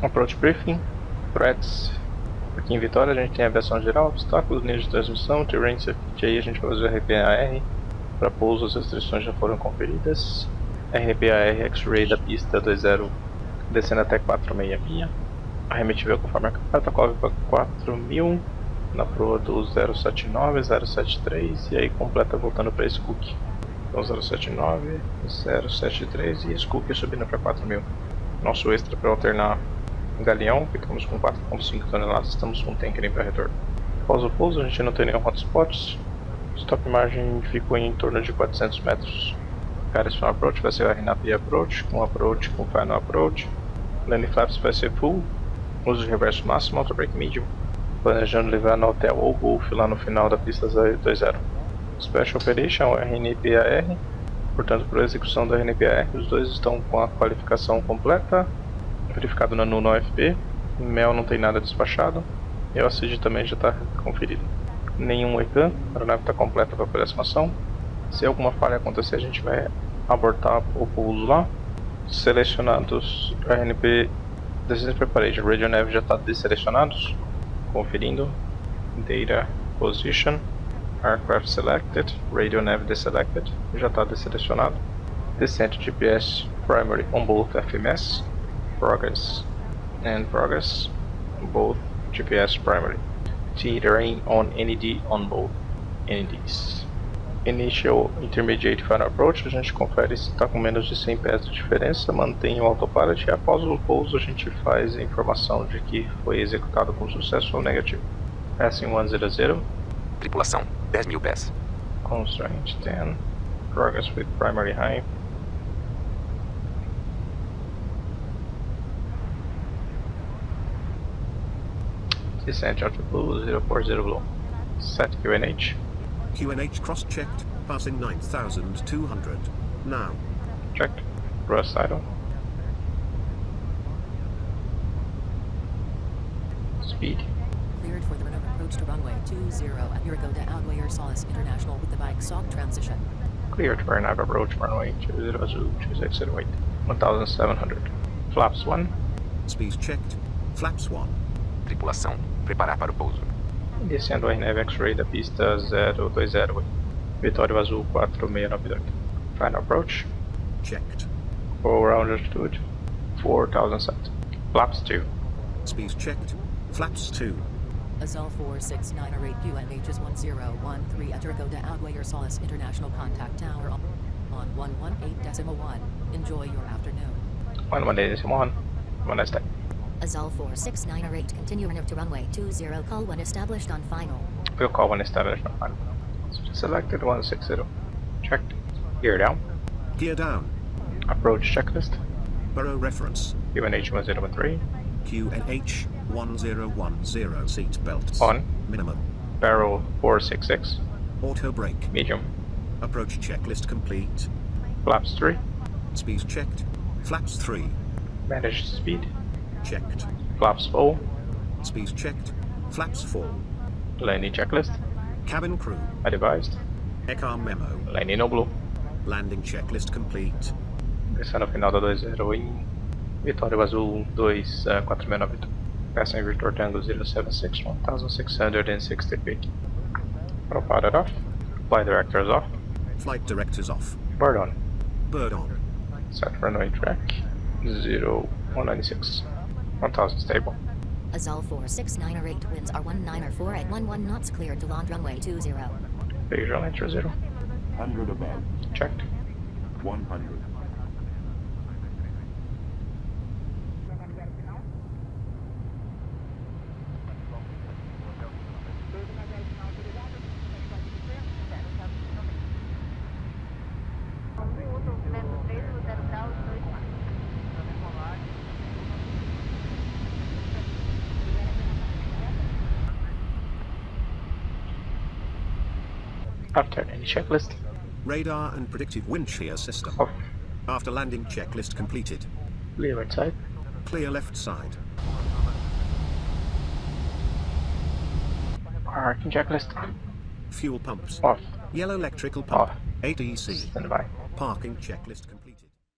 Approach Briefing, Threats. Aqui em Vitória a gente tem a aviação geral, obstáculos, linhas de transmissão, terrain safety. Aí a gente vai fazer o Rnp Ar. Para pouso as restrições já foram conferidas. Rnp Ar X-Ray da pista 20 descendo até 466. Arremetível conforme a carta, cobre para 4000 na proa do 079, 073 e aí completa voltando para Skook. Então 079, 073 e Skook subindo para 4000. Nosso extra para alternar galeão, ficamos com 4,5 toneladas, estamos com tankering para retorno. Após o pouso a gente não tem nenhum hotspots, stop margin ficou em torno de 400 metros. Carries from approach vai ser o Rnp approach, com final approach. Landing flaps vai ser full, uso de reverso máximo, auto brake medium. Planejando levar no hotel ou golf lá no final da pista 20. Special Operation é Rnp Ar, portanto para a execução da Rnp Ar os dois estão com a qualificação completa, verificado na NU na UFP, MEL não tem nada despachado e o ASUS também já está conferido. Nenhum ECAN, a aeronave está completa para a próxima ação. Se alguma falha acontecer a gente vai abortar o pouso lá. Selecionados Rnp Descent Preparation, Radio Nav já está desselecionados. Conferindo, Data Position, Aircraft Selected, Radio Nav Deselected, já está desselecionado. Descent GPS Primary on both FMS, Progress, both GPS Primary. Terrain on ND on both NDs. Initial, Intermediate, Final Approach, a gente confere se está com menos de 100 pés de diferença, mantém o autopilot e após o pouso a gente faz a informação de que foi executado com sucesso ou negativo. Passing 100. Tripulação, 10.000 pés. Constraint 10. Progress with primary high. Descent out of blue, 040 blue. Set QNH. QNH cross-checked, passing 9,200. Now. Checked. Thrust idle. Speed. Cleared for the run-up approach to runway 20 at Urigoda Outwayer Solace International with the bike sock transition. Cleared for an approach runway 20 Azul 2608. 1700. Flaps 1. Speed checked. Flaps 1. Tripulação, preparar para o pouso. Descendo o RNAV X-Ray da pista 0208. Vitória Azul 4698. Final approach. Checked. All round altitude 4007. Flaps 2. Speed checked. Flaps 2. Azul 4698 QNH is 1013 at Urigoda Outwayer Solace International Contact Tower on 118.1. Enjoy your afternoon. 118.1. Have a nice day. Azul 4698, continue runner to runway 20, call when established on final. We'll call when established on final. Selected 160. Checked. Gear down. Gear down. Approach checklist. Burrow reference. QNH 1013. QNH 1010, seat belts. On. Minimum. Barrel 466. Auto brake. Medium. Approach checklist complete. Flaps 3. Speed checked. Flaps 3. Managed speed. Checked. Flaps 4. Speed checked. Flaps 4. Landing checklist. Cabin crew. Advised. ECAR memo. Landing no blue. Landing checklist complete. Descendo ao final da 20 em Vitória Azul 2469. Passing Victor Tango 076 1660 feet. Autopilot off. Flight directors off. Flight directors off. Bird on. Bird on. Set runway track 0196. 1000 stable. Azul 4698, winds are 1904 at 11 knots, cleared to land runway 20. Visual enter 0. 100 above. Checked. 100. After any checklist. Radar and predictive wind shear system. Off. After landing checklist completed. Clear right side. Clear left side. Parking checklist. Fuel pumps. Off. Yellow electrical pump. Off. ATC. Stand by. Parking checklist complete.